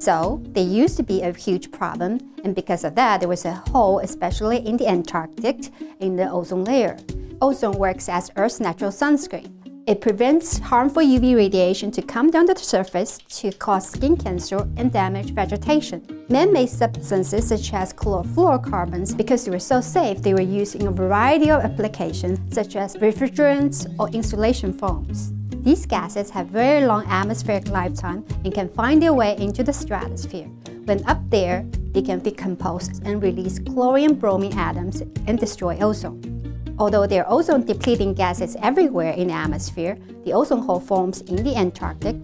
So they used to be a huge problem, and because of that, there was a hole, especially in the Antarctic, in the ozone layer. Ozone works as Earth's natural sunscreen. It prevents harmful UV radiation to come down to the surface to cause skin cancer and damage vegetation. Man-made substances such as chlorofluorocarbons, because they were so safe, they were used in a variety of applications such as refrigerants or insulation foams. These gases have very long atmospheric lifetime and can find their way into the stratosphere. When up there, they can decompose and release chlorine and bromine atoms and destroy ozone. Although there are ozone-depleting gases everywhere in the atmosphere, the ozone hole forms in the Antarctic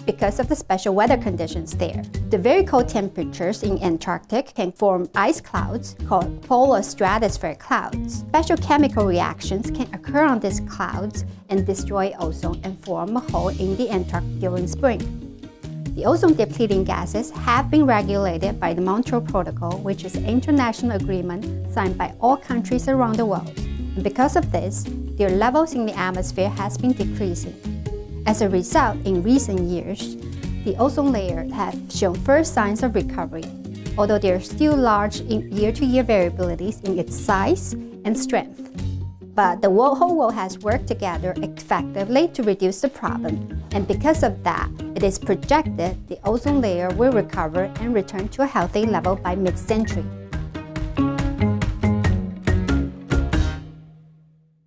because of the special weather conditions there. The very cold temperatures in Antarctic can form ice clouds called polar stratospheric clouds. Special chemical reactions can occur on these clouds and destroy ozone and form a hole in the Antarctic during spring. The ozone-depleting gases have been regulated by the Montreal Protocol, which is an international agreement signed by all countries around the world. And because of this, their levels in the atmosphere has been decreasing. As a result, in recent years, the ozone layer has shown first signs of recovery, although there are still large year-to-year variabilities in its size and strength. But the whole world has worked together effectively to reduce the problem, and because of that, it is projected the ozone layer will recover and return to a healthy level by mid-century.